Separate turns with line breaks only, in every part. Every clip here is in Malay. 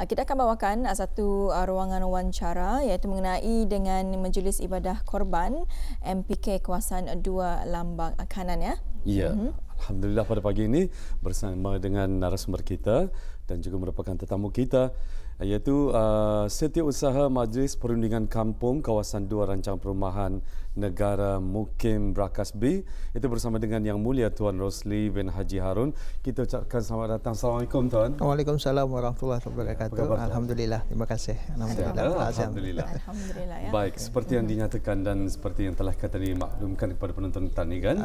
Kita akan bawakan satu ruangan wawancara iaitu mengenai dengan Majlis Ibadah Korban MPK Kawasan 2 Lambak Kanan ya.
Ya. Alhamdulillah pada pagi ini bersama dengan narasumber kita dan juga merupakan tetamu kita iaitu Setiausaha Majlis Perundingan Kampung Kawasan 2 Rancangan Perumahan Negara Mukim Brakas B, itu bersama dengan Yang Mulia Tuan Rosli bin Haji Harun. Kita ucapkan selamat datang. Assalamualaikum Tuan.
Waalaikumsalam warahmatullahi wabarakatuh. Alhamdulillah, terima kasih.
Alhamdulillah.
Alhamdulillah ya.
Baik, seperti yang dinyatakan dan seperti yang telah kita dimaklumkan kepada penonton tadi kan,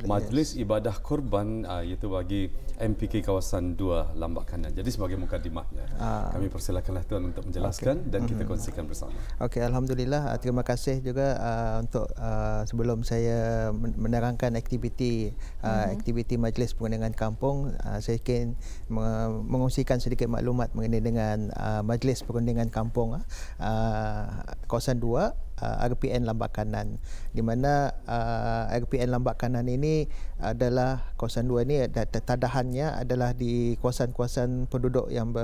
Majlis Ibadah Korban iaitu bagi MPK Kawasan 2 Lambak Kanan. Jadi sebagai mukadimahnya, kami persilakanlah Tuan untuk menjelaskan dan kita kongsikan bersama.
Okey, alhamdulillah. Terima kasih juga untuk sebelum saya menerangkan aktiviti Majlis Perundingan Kampung, saya ingin mengongsikan sedikit maklumat mengenai dengan Majlis Perundingan Kampung Kawasan 2 RPN Lambak Kanan, di mana RPN Lambak Kanan ini adalah kawasan 2 ini tadahannya adalah di kawasan-kawasan penduduk yang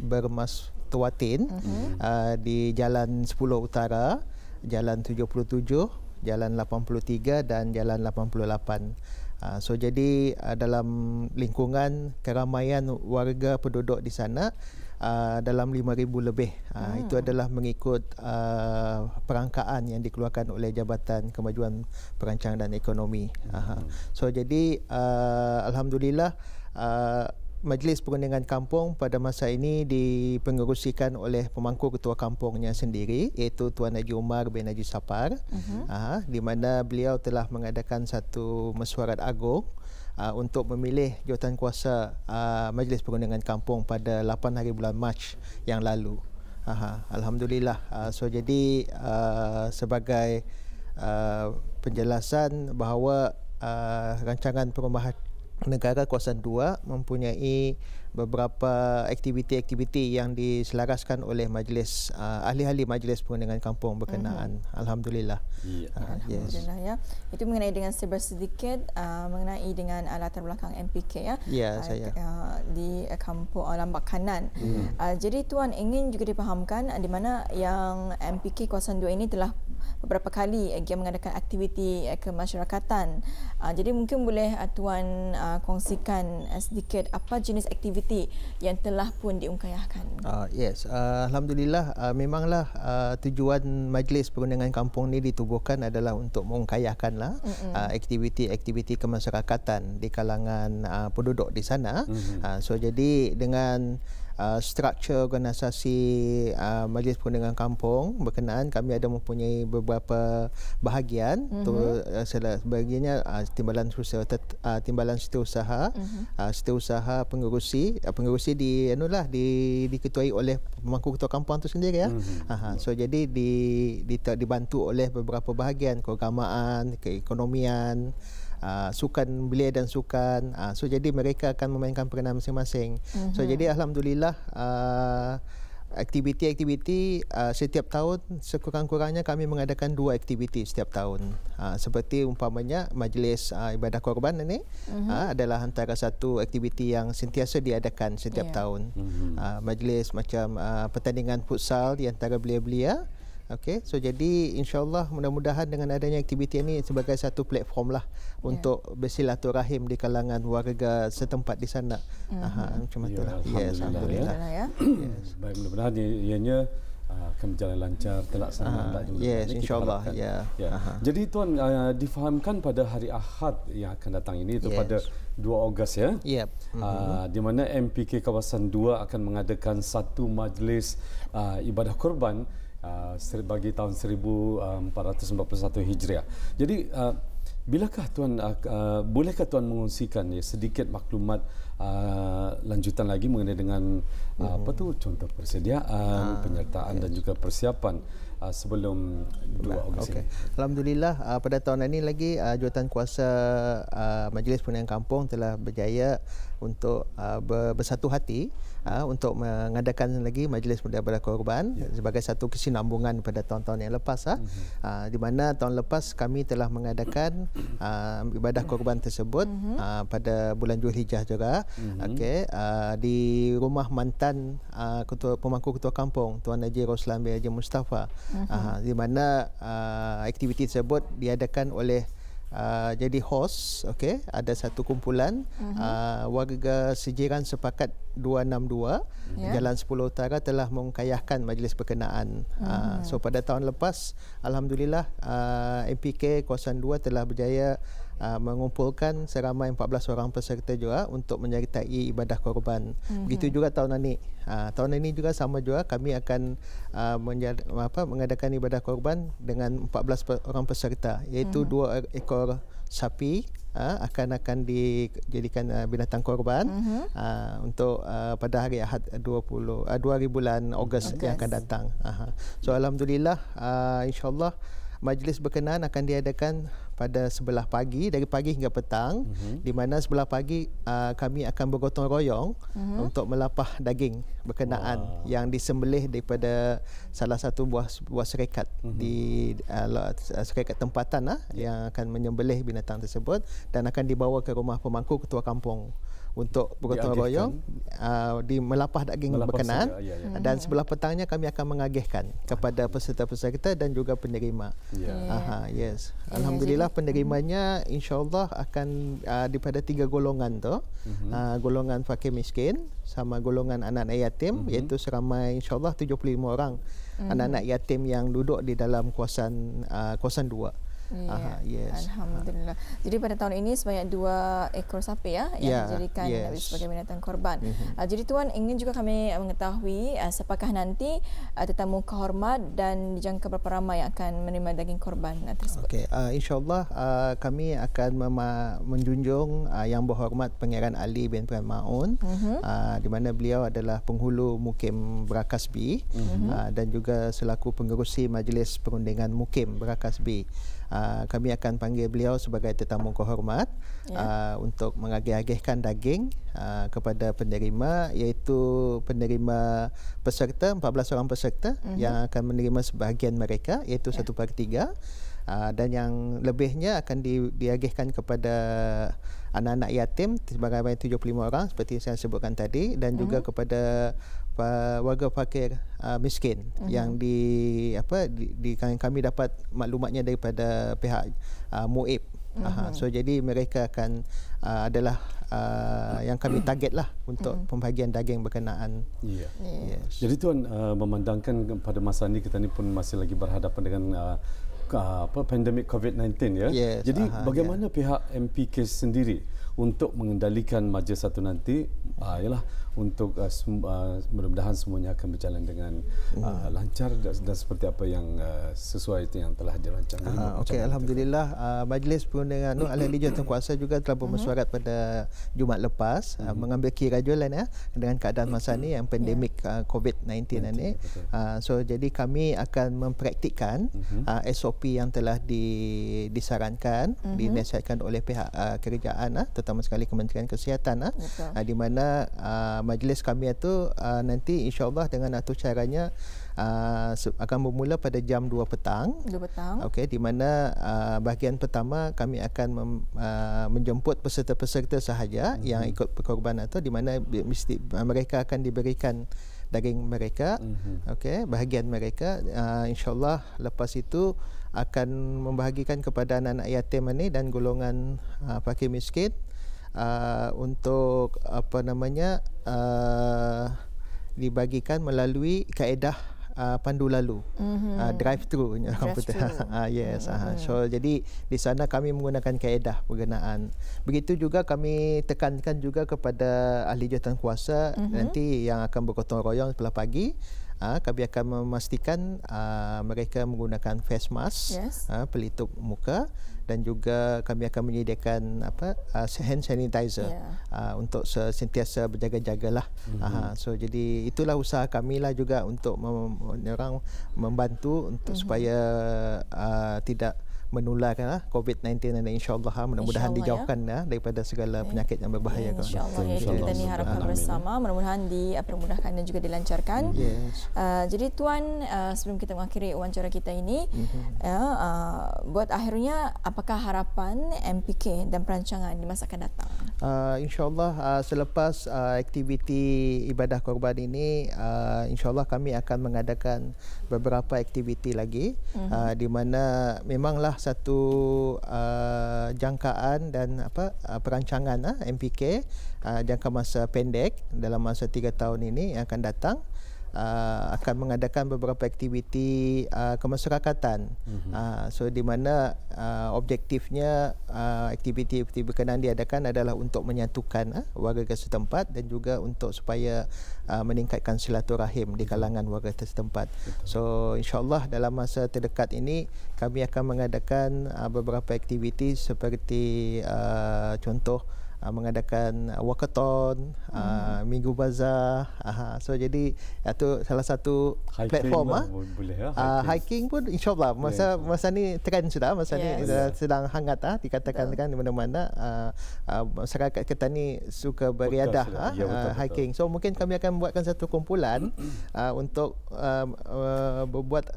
bermastuatin di Jalan 10 Utara, Jalan 77, Jalan 83 dan Jalan 88. So jadi dalam lingkungan keramaian warga penduduk di sana dalam 5,000 lebih. Itu adalah mengikut perangkaan yang dikeluarkan oleh Jabatan Kemajuan Perancangan dan Ekonomi. So jadi alhamdulillah Majlis Perundingan Kampung pada masa ini dipengerusikan oleh pemangku ketua kampungnya sendiri, iaitu Tuan Haji Umar bin Haji Sapar, di mana beliau telah mengadakan satu mesyuarat agung untuk memilih jawatankuasa Majlis Perundingan Kampung pada 8 hari bulan Mac yang lalu. Alhamdulillah. So jadi sebagai penjelasan bahawa rancangan perumahan negara kawasan 2 mempunyai beberapa aktiviti-aktiviti yang diselaraskan oleh majlis ahli-ahli Majlis Perundingan Kampung berkenaan. Alhamdulillah.
Alhamdulillah ya. Itu mengenai dengan sedikit mengenai dengan latar belakang MPK ya.
Ya, saya
di kampung Lambak Kanan. Jadi Tuan ingin juga dipahamkan di mana yang MPK Kawasan 2 ini telah beberapa kali mengadakan aktiviti kemasyarakatan. Jadi mungkin boleh Tuan kongsikan sedikit apa jenis aktiviti yang telah pun diungkayahkan.
Yes, alhamdulillah, memanglah tujuan Majlis Perundingan Kampung ini ditubuhkan adalah untuk mengungkayahkanlah aktiviti-aktiviti kemasyarakatan di kalangan penduduk di sana. So jadi dengan struktur organisasi Majlis Perundingan Kampung berkenaan, kami ada mempunyai beberapa bahagian. Sebahagiannya timbalan setiausaha, setiausaha pengurusi diketuai oleh pemangku ketua kampung itu sendiri ya. So jadi dibantu oleh beberapa bahagian, keagamaan, keekonomian, sukan belia dan sukan. So jadi mereka akan memainkan peranan masing-masing. So jadi alhamdulillah aktiviti-aktiviti setiap tahun sekurang-kurangnya kami mengadakan 2 aktiviti setiap tahun. Seperti umpamanya Majlis Ibadah Korban ini adalah antara satu aktiviti yang sentiasa diadakan setiap tahun. Majlis macam pertandingan futsal di antara belia-belia. Okey, so jadi insya-Allah mudah-mudahan dengan adanya aktiviti ini sebagai satu platform lah untuk bersilaturahim di kalangan warga setempat di sana. Macam itulah.
Yes, alhamdulillah. Yes. Baik, mudah-mudahan ianya akan berjalan lancar, terlaksana.
Yes, insya-Allah. Ya.
Jadi Tuan difahamkan pada hari Ahad yang akan datang ini, itu pada 2 Ogos ya. Di mana MPK Kawasan 2 akan mengadakan satu majlis ibadah korban bagi tahun 1441 Hijriah. Jadi bilakah Tuan bolehkah Tuan mengongsikan sedikit maklumat lanjutan lagi mengenai dengan contoh persediaan, penyertaan dan juga persiapan sebelum 2 Ogos ini.
Alhamdulillah, pada tahun ini lagi jawatankuasa Majlis Perundingan Kampung telah berjaya untuk bersatu hati untuk mengadakan lagi Majlis Ibadah Korban sebagai satu kesinambungan pada tahun-tahun yang lepas. Di mana tahun lepas kami telah mengadakan ibadah korban tersebut pada bulan Zulhijjah juga. Okey, di rumah mantan pemangku ketua kampung Tuan Haji Roslan bin Haji Mustafa, di mana aktiviti tersebut diadakan oleh jadi host. Okey, ada satu kumpulan warga sejiran sepakat 262 Jalan 10 Utara telah mengkayahkan majlis berkenaan. So pada tahun lepas, alhamdulillah, MPK Kawasan 2 telah berjaya mengumpulkan seramai 14 orang peserta juga untuk menyertai ibadah korban. Begitu juga tahun ini. Tahun ini juga sama juga, kami akan mengadakan ibadah korban dengan 14 orang peserta, iaitu 2 ekor sapi akan dijadikan binatang korban untuk pada hari Ahad 2 bulan Ogos yang akan datang. So alhamdulillah, insyaAllah majlis berkenaan akan diadakan pada sebelah pagi, dari pagi hingga petang, di mana sebelah pagi kami akan bergotong royong untuk melapah daging berkenaan yang disembelih daripada salah satu buah syarikat di syarikat tempatan yang akan menyembelih binatang tersebut dan akan dibawa ke rumah pemangku ketua kampung untuk bergotong royong melapah daging berkenaan. Dan sebelah petangnya kami akan mengagihkan kepada peserta-peserta dan juga penerima. Yes. Alhamdulillah, penerimanya insyaAllah akan daripada 3 golongan tu. Golongan fakir miskin sama golongan anak-anak yatim, iaitu seramai insyaAllah 75 orang anak-anak yatim yang duduk di dalam kawasan 2. Yes.
Alhamdulillah. Jadi pada tahun ini sebanyak 2 ekor sapi yang dijadikan sebagai binatang korban. Jadi Tuan, ingin juga kami mengetahui siapakah nanti tetamu kehormat dan dijangka berapa ramai yang akan menerima daging korban tersebut.
InsyaAllah kami akan menjunjung Yang Berhormat Pangeran Ali bin Puan Maun, di mana beliau adalah penghulu Mukim Berakasbi dan juga selaku pengerusi Majlis Perundingan Mukim Berakasbi. Kami akan panggil beliau sebagai tetamu kehormat untuk mengagih-agihkan daging kepada penerima, iaitu penerima peserta, 14 orang peserta yang akan menerima sebahagian mereka, iaitu 1/3, dan yang lebihnya akan diagihkan kepada anak-anak yatim sebagai 75 orang seperti saya sebutkan tadi, dan juga kepada warga fakir miskin yang kami dapat maklumatnya daripada pihak MUIB. So jadi mereka akan adalah yang kami targetlah untuk pembahagian daging berkenaan.
Yes. Jadi Tuan, memandangkan pada masa ini kita ni pun masih lagi berhadapan dengan pandemik COVID-19 ya. Jadi bagaimana pihak MPK sendiri untuk mengendalikan majlis satu nanti, ialah untuk mudah-mudahan semuanya akan berjalan dengan lancar dan seperti apa yang sesuai itu yang telah dirancangkan.
Alhamdulillah, Majlis Perundingan Ahli Jawatankuasa juga telah bermesyuarat pada Jumaat lepas mengambil kirajulan dengan keadaan masa ini yang pandemik COVID-19 ini. So jadi kami akan mempraktikkan SOP yang telah disarankan, dinasihatkan oleh pihak kerajaan, terutama sekali Kementerian Kesihatan, di mana majlis kami itu nanti insyaAllah dengan atur caranya akan bermula pada jam 2 petang. Di mana bahagian pertama kami akan menjemput peserta-peserta sahaja yang ikut perkorbanan itu, di mana mereka akan diberikan daging mereka, bahagian mereka. InsyaAllah lepas itu akan membahagikan kepada anak-anak yatim ini dan golongan fakir miskin untuk dibagikan melalui kaedah pandu lalu, drive-thru komputer. So jadi di sana kami menggunakan kaedah berkenaan. Begitu juga kami tekankan juga kepada ahli jawatankuasa nanti yang akan bergotong royong sebelah pagi. Kami akan memastikan mereka menggunakan face mask, pelitup muka, dan juga kami akan menyediakan hand sanitizer untuk sentiasa berjaga-jagalah. So jadi itulah usaha kami lah juga untuk orang membantu untuk supaya tidak menular COVID-19 dan insya-Allah mudah-mudahan dijauhkan daripada segala penyakit yang berbahaya.
Insya-Allah kita ni harapkan bersama mudah-mudahan dipermudahkan dan juga dilancarkan. Jadi Tuan, sebelum kita mengakhiri wawancara kita ini, buat akhirnya apakah harapan MPK dan perancangan di masa akan datang?
InsyaAllah selepas aktiviti ibadah korban ini, insyaAllah kami akan mengadakan beberapa aktiviti lagi, di mana memanglah satu jangkaan dan perancangan MPK jangka masa pendek dalam masa 3 tahun ini yang akan datang. Akan mengadakan beberapa aktiviti kemasyarakatan. So di mana objektifnya aktiviti berkenaan diadakan adalah untuk menyatukan warga setempat dan juga untuk supaya meningkatkan silaturahim di kalangan warga setempat. So insya-Allah dalam masa terdekat ini kami akan mengadakan beberapa aktiviti seperti contoh mengadakan walkathon, minggu bazar. So jadi itu salah satu platform hiking pun insyaAllah masa ni trend sudah, masa ni sedang hangat dikatakan kan di mana-mana masyarakat kita ni suka beriadah hiking. So mungkin kami akan buatkan satu kumpulan untuk berbuat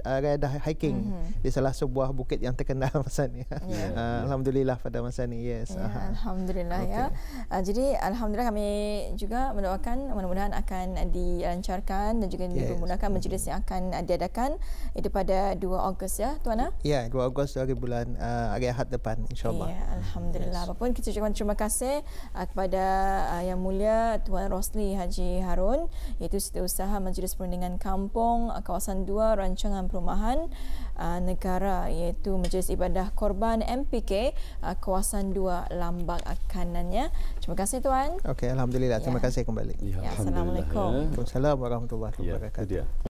riadah hiking di salah sebuah bukit yang terkenal masa ni. Alhamdulillah pada masa ni.
Alhamdulillah jadi alhamdulillah kami juga mendoakan mudah-mudahan akan dilancarkan dan juga dipermudahkan majlis yang akan diadakan itu pada 2 Ogos Tuan.
2 Ogos dari bulan hari Ahad depan insya-Allah.
Alhamdulillah. Apapun kita ucapkan terima kasih kepada Yang Mulia Tuan Rosli Haji Harun, iaitu Setiausaha Majlis Perundingan Kampung Kawasan 2 Rancangan Perumahan Negara, iaitu Majlis Ibadah Korban MPK Kawasan 2 Lambak Kanannya. Terima kasih Tuan.
Okey, alhamdulillah. Terima kasih kembali.
Assalamualaikum.
Waalaikumsalam warahmatullahi wabarakatuh.